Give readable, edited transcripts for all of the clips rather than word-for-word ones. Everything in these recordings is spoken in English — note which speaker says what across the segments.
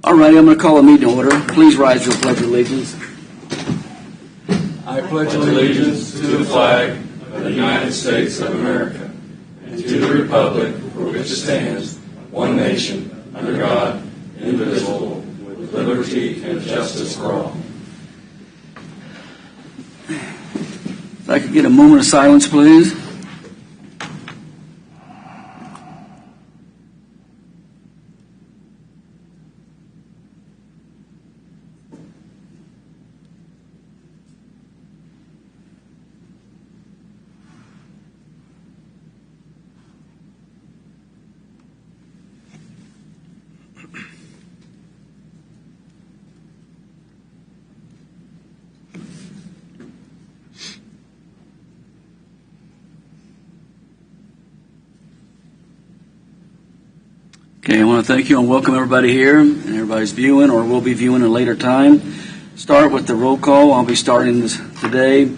Speaker 1: All right, I'm going to call a meeting to order. Please rise to the Pledge of Allegiance.
Speaker 2: I pledge allegiance to the flag of the United States of America and to the republic for which it stands, one nation, under God, indivisible, with liberty and justice for all.
Speaker 1: If I could get a moment of silence, please. Okay, I want to thank you and welcome everybody here, and everybody's viewing or will be viewing at a later time. Start with the roll call. I'll be starting this today.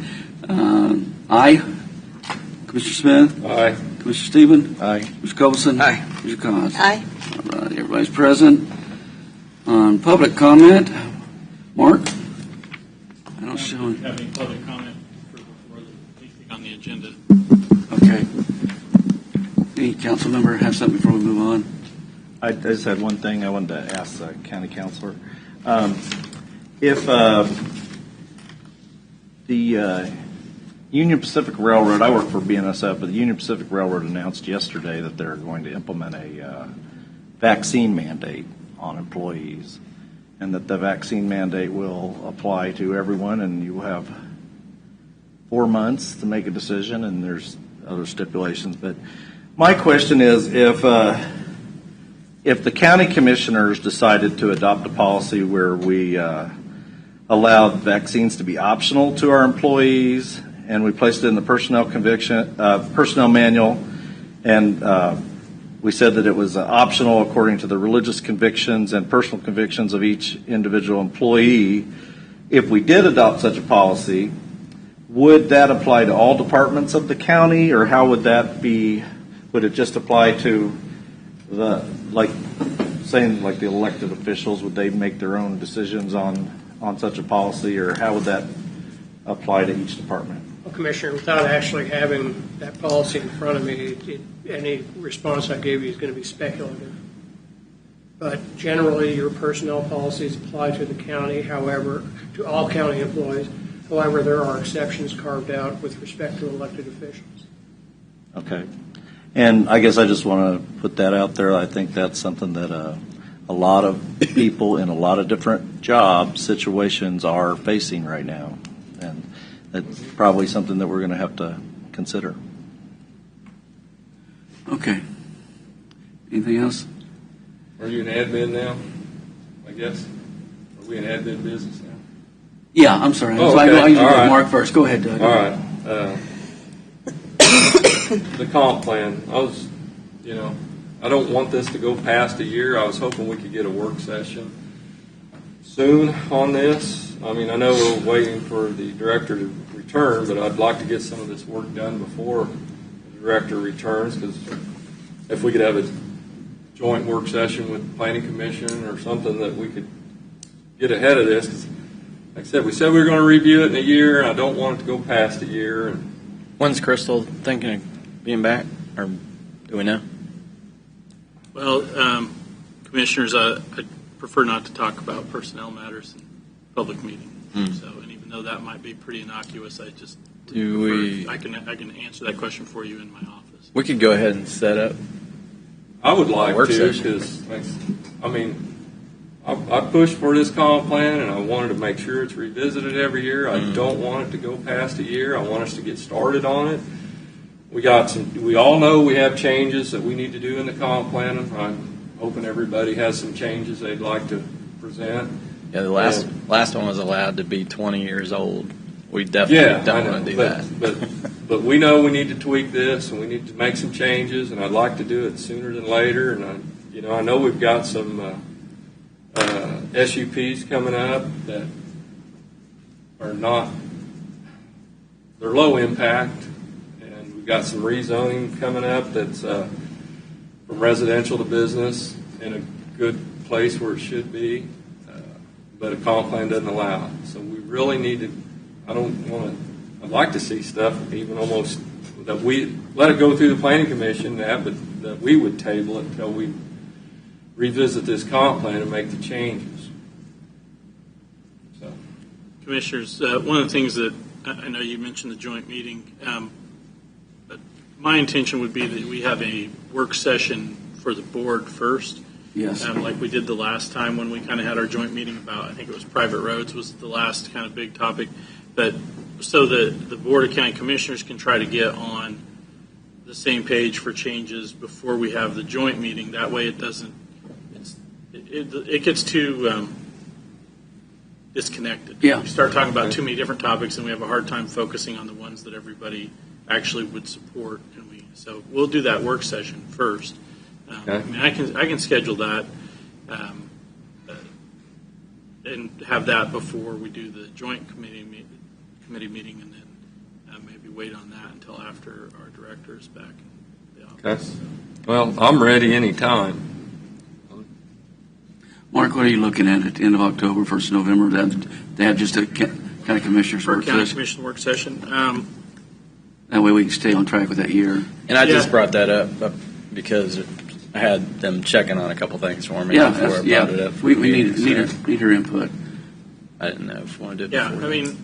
Speaker 1: Aye. Commissioner Smith?
Speaker 2: Aye.
Speaker 1: Commissioner Stieben?
Speaker 2: Aye.
Speaker 1: Mr. Culbertson?
Speaker 2: Aye.
Speaker 1: Mr. KAAZ?
Speaker 3: Aye.
Speaker 1: All right, everybody's present. On public comment, Mark? I don't show it.
Speaker 4: Have any public comment for anything on the agenda?
Speaker 1: Okay. Any council member have something before we move on?
Speaker 5: I just had one thing I wanted to ask the county councilor. If the Union Pacific Railroad, I work for BNSF, but the Union Pacific Railroad announced yesterday that they're going to implement a vaccine mandate on employees, and that the vaccine mandate will apply to everyone, and you have 4 months to make a decision, and there's other stipulations. But my question is, if the county commissioners decided to adopt a policy where we allowed vaccines to be optional to our employees, and we placed it in the personnel manual, and we said that it was optional according to the religious convictions and personal convictions of each individual employee, if we did adopt such a policy, would that apply to all departments of the county, or how would that be? Would it just apply to the, like the elected officials? Would they make their own decisions on such a policy, or how would that apply to each department?
Speaker 6: Well, Commissioner, without actually having that policy in front of me, any response I gave you is going to be speculative. But generally, your personnel policies apply to the county, however, to all county employees. However, there are exceptions carved out with respect to elected officials.
Speaker 5: Okay. And I guess I just want to put that out there. I think that's something that a lot of people in a lot of different job situations are facing right now. And that's probably something that we're going to have to consider.
Speaker 1: Okay. Anything else?
Speaker 2: Are you in admin now, I guess? Are we in admin business now?
Speaker 1: Yeah, I'm sorry.
Speaker 2: Oh,
Speaker 1: So I usually
Speaker 2: All
Speaker 1: go
Speaker 2: right.
Speaker 1: Mark first. Go ahead, Doug.
Speaker 2: All right. The comp plan, I don't want this to go past a year. I was hoping we could get a work session soon on this. I mean, I know we're waiting for the director to return, but I'd like to get some of this work done before the director returns, because if we could have a joint work session with the Planning Commission or something that we could get ahead of this, because like I said, we said we were going to review it in a year, and I don't want it to go past a year. And
Speaker 7: when's Crystal thinking of being back, or do we know?
Speaker 4: Well, Commissioners, I prefer not to talk about personnel matters in public meeting. So, and even though that might be pretty innocuous, I just I can answer that question for you in my office.
Speaker 7: We could go ahead and set up.
Speaker 2: I would like
Speaker 7: work
Speaker 2: to,
Speaker 7: session.
Speaker 2: because I pushed for this comp plan, and I wanted to make sure it's revisited every year. I don't want it to go past a year. I want us to get started on it. We all know we have changes that we need to do in the comp plan. I'm hoping everybody has some changes they'd like to present.
Speaker 7: Yeah, the last one was allowed to be 20 years old. We definitely don't want to do that.
Speaker 2: But we know we need to tweak this, and we need to make some changes, and I'd like to do it sooner than later. And I know we've got some SUPs coming up that are they're low impact, and we've got some rezoning coming up that's from residential to business in a good place where it should be, but a comp plan doesn't allow it. So we really need to, I'd like to see stuff even almost that we let it go through the planning commission, but that we would table it until we revisit this comp plan and make the changes. So,
Speaker 4: Commissioners, one of the things that I know you mentioned the joint meeting, but my intention would be that we have a work session for the board first.
Speaker 1: Yes.
Speaker 4: Like we did the last time when we kind of had our joint meeting about, I think it was private roads was the last kind of big topic. But so that the Board of County Commissioners can try to get on the same page for changes before we have the joint meeting. That way it doesn't, it gets too disconnected.
Speaker 1: Yeah.
Speaker 4: We start talking about too many different topics and we have a hard time focusing on the ones that everybody actually would support. So we'll do that work session first.
Speaker 2: Okay.
Speaker 4: I mean, I can schedule that and have that before we do the joint committee meeting, and then maybe wait on that until after our director is back in the office.
Speaker 2: Okay. Well, I'm ready anytime.
Speaker 1: Mark, what are you looking at the end of October, 1st of November? They have just a county commissioners
Speaker 4: For a
Speaker 1: work
Speaker 4: county
Speaker 1: session.
Speaker 4: commission work session.
Speaker 1: That way we can stay on track with that year.
Speaker 7: And I just
Speaker 4: Yeah.
Speaker 7: brought that up because I had them checking on a couple things for me
Speaker 1: Yeah,
Speaker 7: before I brought it up.
Speaker 1: we need her input.
Speaker 7: I didn't know if you wanted to do it
Speaker 4: Yeah,
Speaker 7: before.
Speaker 4: I mean,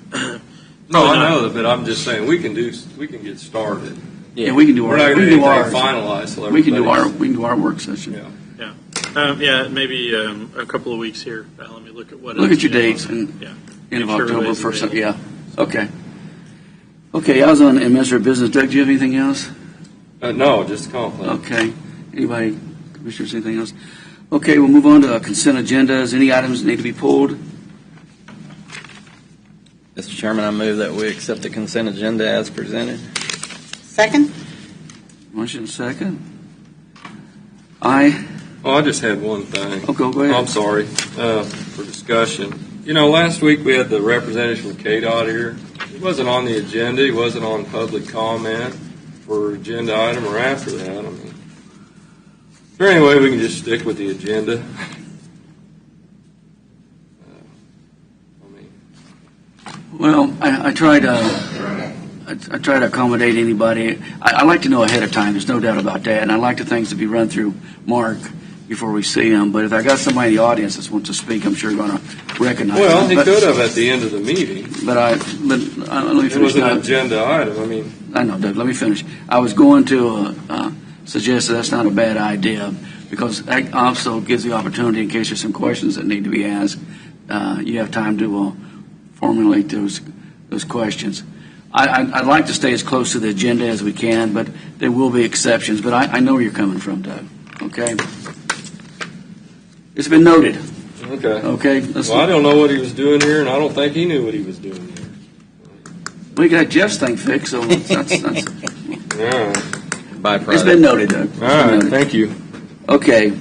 Speaker 2: No, I know that, but I'm just saying we can get started.
Speaker 1: Yeah, we can do
Speaker 2: We're
Speaker 1: our.
Speaker 2: not
Speaker 1: We
Speaker 2: going
Speaker 1: can
Speaker 2: to
Speaker 1: do
Speaker 2: get
Speaker 1: ours.
Speaker 2: anything finalized. Till
Speaker 1: We can do
Speaker 2: everybody's-
Speaker 1: our work session.
Speaker 2: Yeah.
Speaker 4: maybe a couple of weeks here. Let me look at what.
Speaker 1: Look
Speaker 4: else
Speaker 1: at your
Speaker 4: we have
Speaker 1: dates
Speaker 4: on.
Speaker 1: and
Speaker 4: Yeah.
Speaker 1: end of
Speaker 4: Make sure
Speaker 1: October,
Speaker 4: everybody's
Speaker 1: 1st.
Speaker 4: available.
Speaker 1: Yeah. Okay. Okay, I was on administrative business. Doug, do you have anything else?
Speaker 2: No, just a compliment.
Speaker 1: Okay. Anybody, commissioners, anything else? Okay, we'll move on to consent agendas. Any items that need to be pulled?
Speaker 7: Mr. Chairman, I move that we accept the consent agenda as presented.
Speaker 3: Second?
Speaker 1: Motion second. Aye.
Speaker 2: Oh, I just had one thing.
Speaker 1: Oh, go ahead.
Speaker 2: I'm sorry for discussion. You know, last week we had the representative from KDOT here. He wasn't on the agenda. He wasn't on public comment for agenda item or after that. I mean, is there any way we can just stick with the agenda?
Speaker 1: Well, I try to accommodate anybody. I like to know ahead of time. There's no doubt about that. And I like the things to be run through Mark before we see him. But if I got somebody in the audience that wants to speak, I'm sure going to recognize
Speaker 2: Well,
Speaker 1: them.
Speaker 2: he could have at the end of the meeting.
Speaker 1: But let me
Speaker 2: It
Speaker 1: finish
Speaker 2: was an
Speaker 1: now.
Speaker 2: agenda item. I mean,
Speaker 1: I know, Doug. Let me finish. I was going to suggest that that's not a bad idea because that also gives the opportunity, in case there's some questions that need to be asked, you have time to formulate those questions. I'd like to stay as close to the agenda as we can, but there will be exceptions. But I know where you're coming from, Doug. Okay? It's been noted.
Speaker 2: okay.
Speaker 1: Okay?
Speaker 2: Well, I don't know what he was doing here, and I don't think he knew what he was doing here.
Speaker 1: We got Jeff's thing fixed, so that's
Speaker 2: All right.
Speaker 7: Byproduct.
Speaker 1: it's been noted, Doug. It's
Speaker 2: All
Speaker 1: been
Speaker 2: right.
Speaker 1: noted.
Speaker 2: Thank you.
Speaker 1: Okay.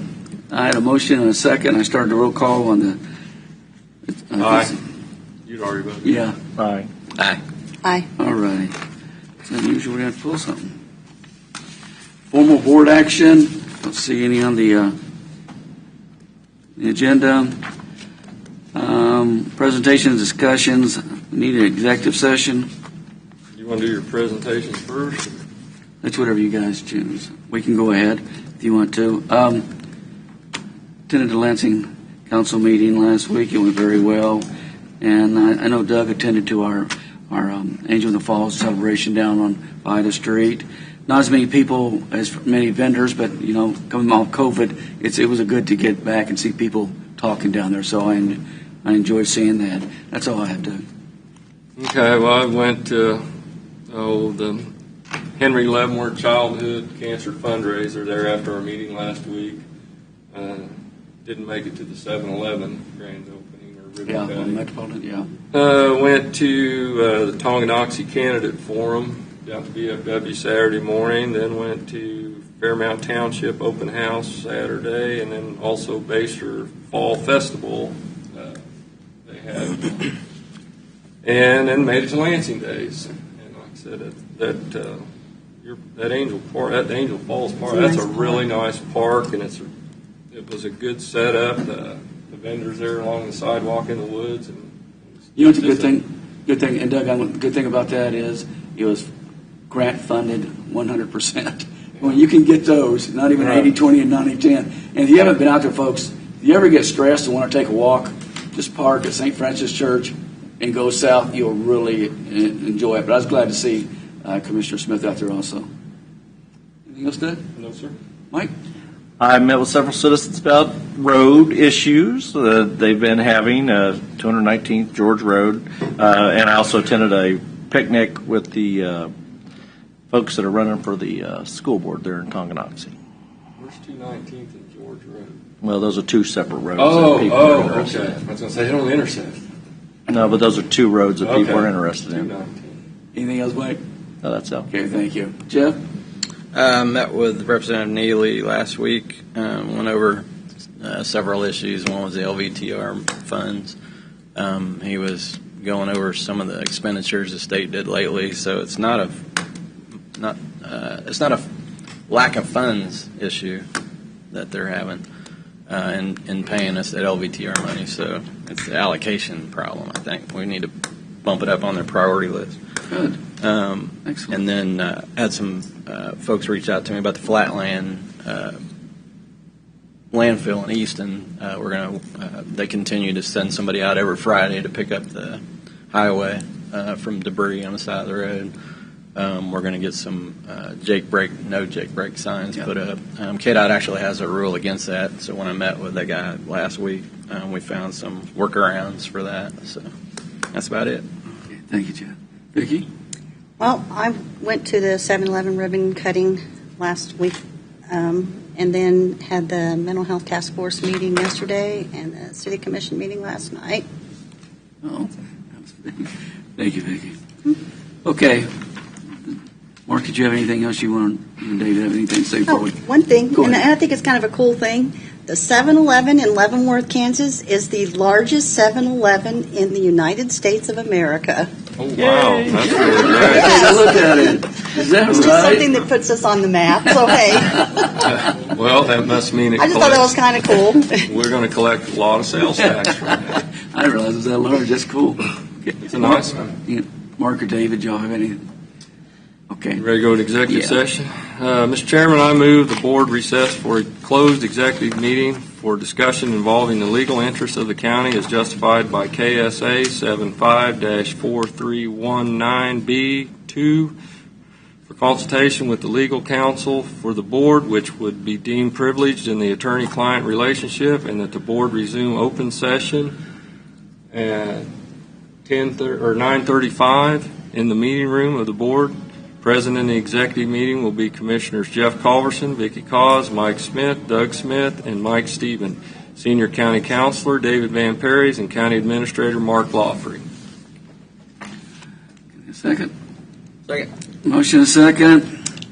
Speaker 1: I had a motion and a second. I started the roll call on the.
Speaker 2: Aye. You'd already voted.
Speaker 1: Yeah.
Speaker 5: Aye.
Speaker 7: Aye.
Speaker 3: Aye.
Speaker 1: All right. It's unusual we have to pull something. Formal board action. Don't see any on the agenda. Presentations, discussions. We need an executive session.
Speaker 2: You want to do your presentations first?
Speaker 1: That's whatever you guys choose. We can go ahead if you want to. Attended the Lansing Council meeting last week. It went very well. And I know Doug attended to our Angel in the Falls celebration down on Ida Street. Not as many people as many vendors, but coming off COVID, it was good to get back and see people talking down there. So I enjoyed seeing that. That's all I have, Doug.
Speaker 2: Okay. Well, I went to the Henry Leavenworth Childhood Cancer Fundraiser there after our meeting last week. Didn't make it to the 7-Eleven grand opening or ribbon
Speaker 1: Yeah,
Speaker 2: cutting.
Speaker 1: Metropolitan, yeah.
Speaker 2: Went to the Tonganoxie Candidate Forum down to VFW Saturday morning, then went to Fairmount Township Open House Saturday, and then also Bayshore Fall Festival they had. And then made it to Lansing Days. And like I said, that Angel Falls Park, that's a really nice park, and it's it was a good setup. The vendors there along the sidewalk in the woods, and
Speaker 1: You know, it's a good thing. Good thing, and Doug, the good thing about that is it was grant funded 100%. When you can get those, not even
Speaker 2: Right.
Speaker 1: 80-20 and 90-10. And if you haven't been out there, folks, if you ever get stressed and want to take a walk, just park at St. Francis Church and go south. You'll really enjoy it. But I was glad to see Commissioner Smith out there also. Anything else, Doug?
Speaker 2: No, sir.
Speaker 1: Mike?
Speaker 5: I met with several citizens about road issues they've been having, 219th George Road, and I also attended a picnic with the folks that are running for the school board there in Tonganoxie.
Speaker 2: Where's 219th and George Road?
Speaker 5: Well, those are two separate roads. that people are interested
Speaker 2: okay. I was going to say, they don't intersect.
Speaker 5: in. No, but those are two roads that people are interested in.
Speaker 2: 219.
Speaker 1: Anything else, Mike?
Speaker 5: No, that's all.
Speaker 1: Okay, thank you. Jeff?
Speaker 7: Met with Representative Neely last week. Went over several issues. One was the LVTR funds. He was going over some of the expenditures the state did lately. So it's not a lack of funds issue that they're having in paying us that LVTR money. So it's the allocation problem. I think we need to bump it up on their priority list.
Speaker 1: Good. Excellent.
Speaker 7: And then had some folks reach out to me about the Flatland landfill in Easton. They continue to send somebody out every Friday to pick up the highway from debris on the side of the road. We're going to get some no Jake brake signs put up. KDOT actually has a rule against that. So when I met with that guy last week, we found some workarounds for that. So that's about it.
Speaker 1: Okay, thank you, Jeff. Vicki?
Speaker 3: Well, I went to the 7-Eleven ribbon cutting last week, and then had the mental health task force meeting yesterday and the city commission meeting last night.
Speaker 1: Oh, thank you, Vicki. Okay. Mark, did you have anything else you want? You and David have anything to say before we?
Speaker 3: One thing,
Speaker 1: Go
Speaker 3: and
Speaker 1: ahead.
Speaker 3: I think it's kind of a cool thing. The 7-Eleven in Leavenworth, Kansas is the largest 7-Eleven in the United States of America.
Speaker 2: Oh, wow. That's really great.
Speaker 1: Take a look at it. Is that
Speaker 3: It's just
Speaker 1: right?
Speaker 3: something that puts us on the map, so hey.
Speaker 2: Well, that must mean it
Speaker 3: I just thought that was kind of cool.
Speaker 2: We're going to collect a lot of sales tax from that.
Speaker 1: I didn't realize it was that large. That's cool. Okay.
Speaker 2: It's a nice one.
Speaker 1: Yeah. Mark or David, y'all have anything? Okay.
Speaker 2: You ready to go to executive
Speaker 1: Yeah.
Speaker 2: session? Mr. Chairman, I move the board recess for a closed executive meeting for discussion involving the legal interests of the county as justified by KSA 75-4319B2 for consultation with the legal counsel for the board, which would be deemed privileged in the attorney-client relationship, and that the board resume open session at 9:35 in the meeting room of the board. Present in the executive meeting will be Commissioners Jeff Culverson, Vicky KAAZ, Mike Smith, Doug Smith, and Mike STIEBEN. Senior County Counselor David Van PARYS and County Administrator Mark LOUGHRY.
Speaker 1: Second.
Speaker 7: Second.
Speaker 1: Motion is second.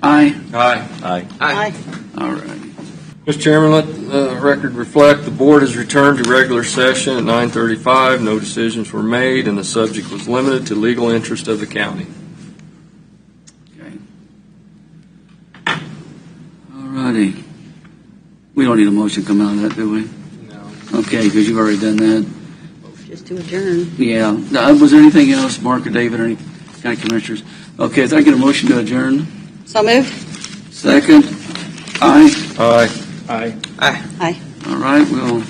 Speaker 1: Aye.
Speaker 2: Aye.
Speaker 5: Aye.
Speaker 3: Aye.
Speaker 1: All right.
Speaker 2: Mr. Chairman, let the record reflect the board has returned to regular session at 9:35. No decisions were made, and the subject was limited to legal interest of the county.
Speaker 1: Okay. All righty. We don't need a motion to come out of that, do we?
Speaker 2: No.
Speaker 1: Okay, because you've already done that.
Speaker 3: Just to adjourn.
Speaker 1: Yeah. Was there anything else, Mark or David or any county commissioners? Okay, if I get a motion to adjourn.
Speaker 3: So moved.
Speaker 1: Second. Aye.
Speaker 2: Aye.
Speaker 5: Aye.
Speaker 3: Aye.
Speaker 1: All right, we'll